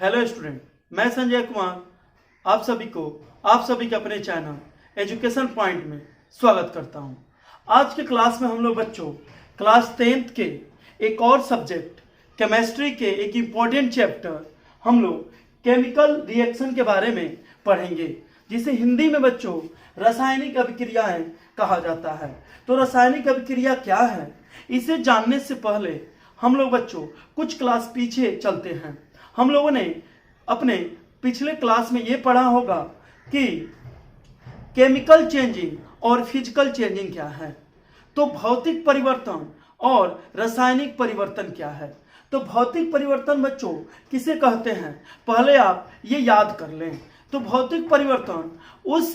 Hello student, मैं संजय कुमार आप सभी के अपने चैनल एजुकेशन पॉइंट में स्वागत करता हूं। आज के क्लास में हम लोग बच्चों क्लास 10th के एक और सब्जेक्ट केमिस्ट्री के एक इम्पॉर्टेंट चैप्टर हम लोग केमिकल रिएक्शन के बारे में पढ़ेंगे, जिसे हिंदी में बच्चों रासायनिक अभिक्रियाएं कहा जाता है। तो रासायनिक अभिक्रिया क्या है, इसे जानने से पहले हम लोग बच्चों कुछ क्लास पीछे चलते हैं। हम लोगों ने अपने पिछले क्लास में ये पढ़ा होगा कि केमिकल चेंजिंग और फिजिकल चेंजिंग क्या है। तो भौतिक परिवर्तन और रासायनिक परिवर्तन क्या है। तो भौतिक परिवर्तन बच्चों किसे कहते हैं, पहले आप ये याद कर लें। तो भौतिक परिवर्तन उस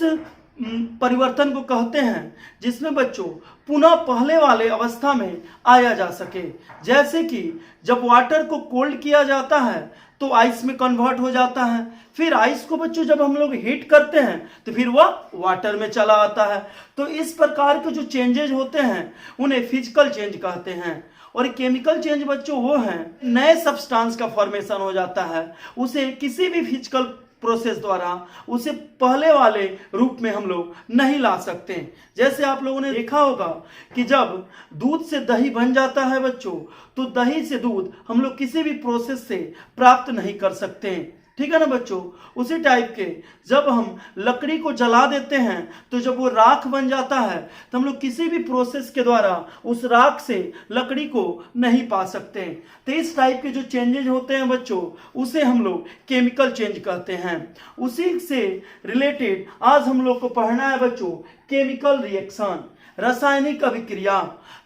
परिवर्तन को कहते हैं जिसमें बच्चों पुनः पहले वाले अवस्था में आया जा सके। जैसे कि जब वाटर को कोल्ड किया जाता है तो आइस में कन्वर्ट हो जाता है, फिर आइस को बच्चों जब हम लोग हीट करते हैं तो फिर वह वाटर में चला आता है। तो इस प्रकार के जो चेंजेज होते हैं उन्हें फिजिकल चेंज कहते हैं। और केमिकल चेंज बच्चों वो हैं नए सब्सटेंस का फॉर्मेशन हो जाता है, उसे किसी भी फिजिकल प्रोसेस द्वारा उसे पहले वाले रूप में हम लोग नहीं ला सकते। जैसे आप लोगों ने देखा होगा कि जब दूध से दही बन जाता है बच्चों, तो दही से दूध हम लोग किसी भी प्रोसेस से प्राप्त नहीं कर सकते, ठीक है ना बच्चों। उसी टाइप के जब हम लकड़ी को जला देते हैं तो जब वो राख बन जाता है तो हम लोग किसी भी प्रोसेस के द्वारा उस राख से लकड़ी को नहीं पा सकते। तो इस टाइप के जो चेंजेज होते हैं बच्चों उसे हम लोग केमिकल चेंज कहते हैं। उसी से रिलेटेड आज हम लोग को पढ़ना है बच्चों केमिकल रिएक्शन, रासायनिक अभिक्रिया।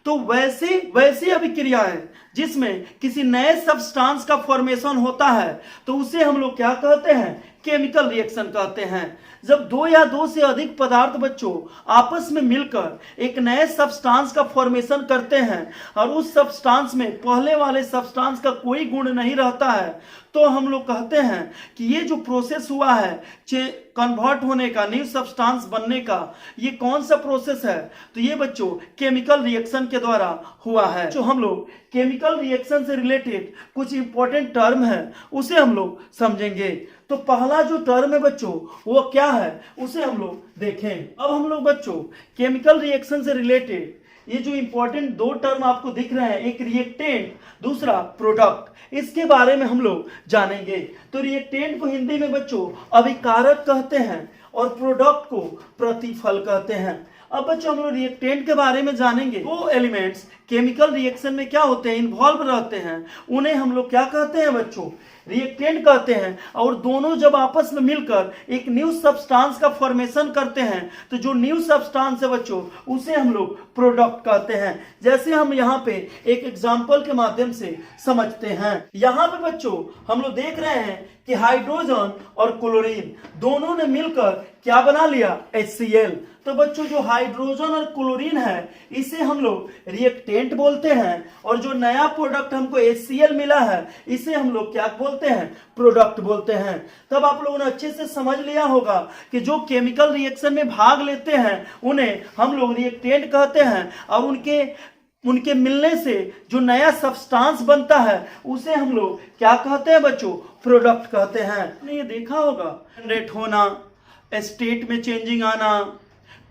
तो वैसी अभिक्रियाएं जिसमें किसी नए सब्सटेंस का फॉर्मेशन होता है तो उसे हम लोग क्या कहते हैं, केमिकल रिएक्शन कहते हैं। जब दो या दो से अधिक पदार्थ बच्चों आपस में मिलकर एक नए सब्सटेंस का फॉर्मेशन करते हैं और उस सब्सटेंस में पहले वाले सब्सटेंस का कोई गुण नहीं रहता है, तो हम लोग कहते हैं कि ये जो प्रोसेस हुआ है कन्वर्ट होने का, न्यू सब्सटेंस बनने का, ये कौन सा प्रोसेस है, तो ये बच्चों केमिकल रिएक्शन के द्वारा हुआ है। जो हम लोग केमिकल रिएक्शन से रिलेटेड कुछ इंपॉर्टेंट टर्म है उसे हम लोग समझेंगे। तो पहला जो टर्म है बच्चों वो क्या है उसे हम लोग देखें। अब हम लोग बच्चों केमिकल रिएक्शन से रिलेटेड ये जो इंपॉर्टेंट दो टर्म आपको दिख रहे हैं, एक रिएक्टेंट दूसरा प्रोडक्ट, इसके बारे में हम लोग जानेंगे। तो रिएक्टेंट को हिंदी में बच्चों अभिकारक कहते हैं और प्रोडक्ट को प्रतिफल कहते हैं। अब बच्चों हम लोग रिएक्टेंट के बारे में जानेंगे। दो एलिमेंट्स केमिकल रिएक्शन में क्या होते हैं, इन्वॉल्व रहते हैं, उन्हें हम लोग क्या कहते हैं बच्चों, रिएक्टेंट कहते हैं। और दोनों जब आपस में मिलकर एक न्यू सब्सटेंस का फॉर्मेशन करते हैं तो जो न्यू सब्सटेंस है बच्चों उसे हम लोग प्रोडक्ट कहते हैं। जैसे हम यहाँ पे एक एग्जांपल के माध्यम से समझते हैं। यहाँ पे बच्चों हम लोग देख रहे हैं कि हाइड्रोजन और क्लोरीन दोनों ने मिलकर क्या बना लिया, HCl। तो बच्चों जो हाइड्रोजन और क्लोरीन है इसे हम लोग रिएक्टेंट बोलते हैं, और जो नया प्रोडक्ट हमको HCl मिला है इसे हम लोग क्या बोलते हैं, प्रोडक्ट बोलते हैं। तब आप लोगों ने अच्छे से समझ लिया होगा कि जो केमिकल रिएक्शन में भाग लेते हैं उन्हें हम लोग रिएक्टेंट कहते हैं, और उनके मिलने से जो नया सब्सटेंस बनता है उसे हम लोग क्या कहते हैं बच्चों, प्रोडक्ट कहते हैं। आपने ये देखा होगा जनरेट होना, स्टेट में चेंजिंग आना,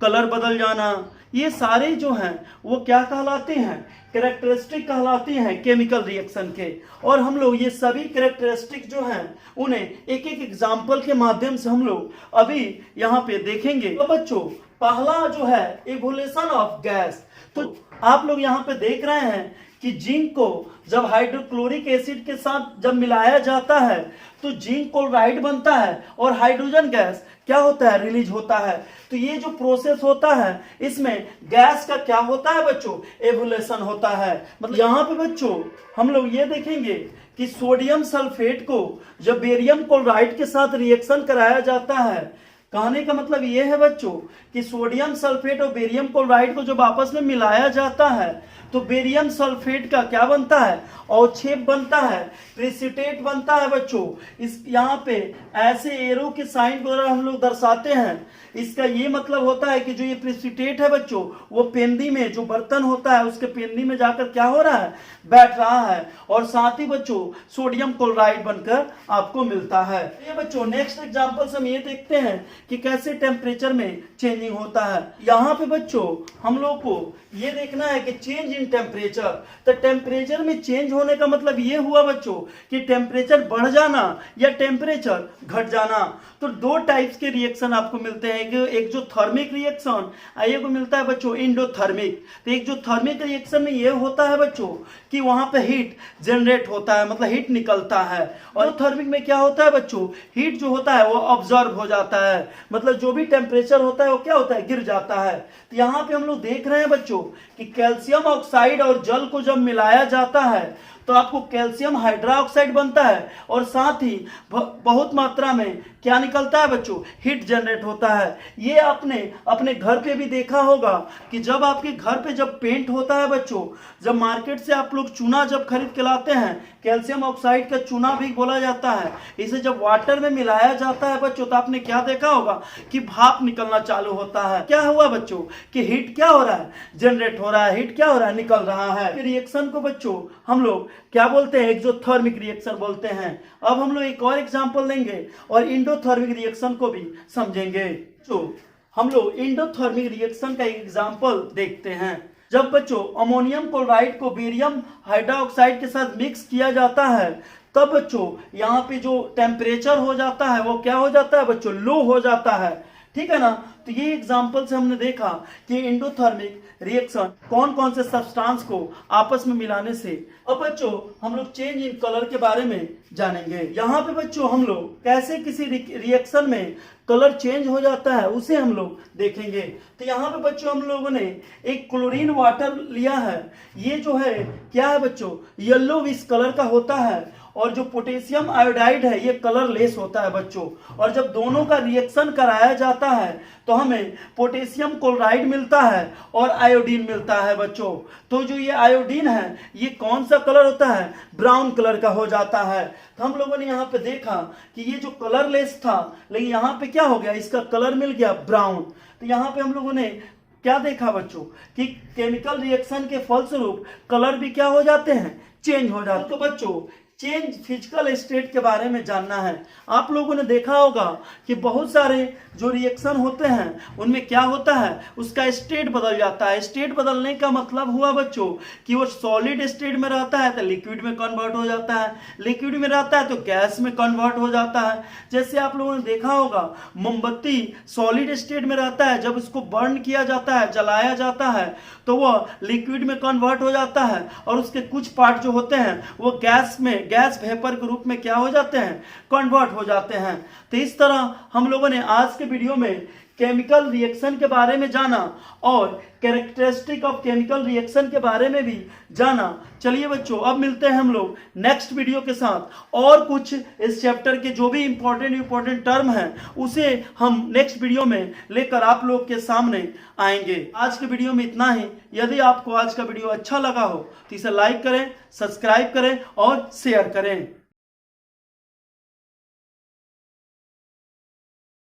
कलर बदल जाना, ये सारे जो हैं वो क्या कहलाते हैं, कैरेक्टरिस्टिक कहलाती हैं केमिकल रिएक्शन के। और हम लोग ये सभी कैरेक्टरिस्टिक जो हैं उन्हें एक एक एग्जाम्पल के माध्यम से हम लोग अभी यहाँ पे देखेंगे। तो बच्चों पहला जो है इवोल्यूशन ऑफ गैस। तो आप लोग यहाँ पे देख रहे हैं कि जिंक को जब हाइड्रोक्लोरिक एसिड के साथ जब मिलाया जाता है तो जिंक क्लोराइड बनता है और हाइड्रोजन गैस क्या होता है, रिलीज होता है। तो ये जो प्रोसेस होता है इसमें गैस का क्या होता है बच्चों, एवोल्यूशन होता है। मतलब यहाँ पे बच्चों हम लोग ये देखेंगे कि सोडियम सल्फेट को जब बेरियम क्लोराइड के साथ रिएक्शन कराया जाता है, कहने का मतलब ये है बच्चों कि सोडियम सल्फेट और बेरियम क्लोराइड को जब आपस में मिलाया जाता है तो बेरियम सल्फेट का क्या बनता है, अवक्षेप बनता है, प्रेसिपिटेट बनता है बच्चों। इस यहाँ पे ऐसे एरो के साइन द्वारा हम लोग दर्शाते हैं। इसका ये मतलब होता है कि जो ये प्रेसिपिटेट है बच्चों, वो पेंदी में जो बर्तन होता है उसके पेंदी में जाकर क्या हो रहा है, बैठ रहा है, और साथ ही बच्चों सोडियम क्लोराइड बनकर आपको मिलता है। ये बच्चों नेक्स्ट एग्जांपल से हम ये देखते हैं कि कैसे टेम्परेचर में चेंजिंग होता है। यहाँ पे बच्चों हम लोग को ये देखना है कि चेंज इन टेम्परेचर, तो टेम्परेचर में चेंज होने का मतलब ये हुआ बच्चों कि टेम्परेचर बढ़ जाना या टेम्परेचर घट जाना। तो दो टाइप्स के रिएक्शन आपको मिलते हैं, एक जो थर्मिक रिएक्शन, एक को मिलता है बच्चों इंडोथर्मिक। तो एक जो थर्मिक रिएक्शन में ये होता है बच्चों कि वहां पे हीट जनरेट होता है, मतलब हीट निकलता है, और थर्मिक में क्या होता है बच्चों, हीट जो होता है वो ऑब्जर्व हो जाता है, मतलब जो भी टेम्परेचर होता है वो क्या होता है, गिर जाता है। तो यहाँ पे हम लोग देख रहे हैं बच्चों कि कैल्शियम ऑक्साइड और जल को जब मिलाया जाता है तो आपको कैल्शियम हाइड्रोक्साइड बनता है, और साथ ही बहुत मात्रा में क्या निकलता है बच्चों, हीट जनरेट होता है। ये आपने अपने घर पे भी देखा होगा कि जब आपके घर पे जब पेंट होता है बच्चों, जब मार्केट से आप लोग चूना जब खरीद के लाते हैं, कैल्शियम ऑक्साइड का चूना भी बोला जाता है, इसे जब वाटर में मिलाया जाता है बच्चों तो आपने क्या देखा होगा कि भाप निकलना चालू होता है। क्या हुआ बच्चों कि हीट क्या हो रहा है, जनरेट हो रहा है, हीट क्या हो रहा है, निकल रहा है। रिएक्शन को बच्चों हम लोग क्या बोलते हैं, एक्सोथर्मिक रिएक्शन बोलते हैं। अब हम लोग एक और एग्जांपल लेंगे और इंडोथर्मिक रिएक्शन को भी समझेंगे। तो हम लोग इंडोथर्मिक रिएक्शन का एक एग्जांपल देखते हैं। जब बच्चों अमोनियम क्लोराइड को बेरियम हाइड्रोक्साइड के साथ मिक्स किया जाता है तब बच्चों यहाँ पे जो टेम्परेचर हो जाता है वो क्या हो जाता है बच्चों, लो हो जाता है, ठीक है ना। तो ये एग्जांपल से हमने देखा कि इंडोथर्मिक रिएक्शन कौन कौन से सब्सटेंस को आपस में मिलाने से। अब बच्चों हम लोग चेंज इन कलर के बारे में जानेंगे। यहाँ पे बच्चों हम लोग कैसे किसी रिएक्शन में कलर चेंज हो जाता है उसे हम लोग देखेंगे। तो यहाँ पे बच्चों हम लोगों ने एक क्लोरीन वाटर लिया है, ये जो है क्या है बच्चों, येलो विश कलर का होता है, और जो पोटेशियम आयोडाइड है ये कलरलेस होता है बच्चों। और जब दोनों का रिएक्शन कराया जाता है तो हमें पोटेशियम क्लोराइड मिलता है और आयोडीन मिलता है बच्चों। तो जो ये आयोडीन है ये कौन सा कलर होता है, ब्राउन कलर का हो जाता है। तो हम लोगों ने यहाँ पे देखा कि ये जो कलरलेस था लेकिन यहाँ पे क्या हो गया, इसका कलर मिल गया ब्राउन। तो यहाँ पे हम लोगों ने क्या देखा बच्चों कि केमिकल रिएक्शन के फलस्वरूप कलर भी क्या हो जाते हैं, चेंज हो जाते हैं। तो बच्चों चेंज फिजिकल स्टेट के बारे में जानना है। आप लोगों ने देखा होगा कि बहुत सारे जो रिएक्शन होते हैं उनमें क्या होता है, उसका स्टेट बदल जाता है। स्टेट बदलने का मतलब हुआ बच्चों कि वो सॉलिड स्टेट में रहता है तो लिक्विड में कन्वर्ट हो जाता है, लिक्विड में रहता है तो गैस में कन्वर्ट हो जाता है। जैसे आप लोगों ने देखा होगा मोमबत्ती सॉलिड स्टेट में रहता है, जब उसको बर्न किया जाता है, जलाया जाता है तो वह लिक्विड में कन्वर्ट हो जाता है, और उसके कुछ पार्ट जो होते हैं वो गैस वेपर के रूप में क्या हो जाते हैं, कन्वर्ट हो जाते हैं। तो इस तरह हम लोगों ने आज के वीडियो में केमिकल रिएक्शन के बारे में जाना और कैरेक्टरिस्टिक ऑफ केमिकल रिएक्शन के बारे में भी जाना। चलिए बच्चों अब मिलते हैं हम लोग नेक्स्ट वीडियो के साथ, और कुछ इस चैप्टर के जो भी इंपॉर्टेंट टर्म हैं उसे हम नेक्स्ट वीडियो में लेकर आप लोग के सामने आएंगे। आज के वीडियो में इतना ही। यदि आपको आज का वीडियो अच्छा लगा हो तो इसे लाइक करें, सब्सक्राइब करें और शेयर करें।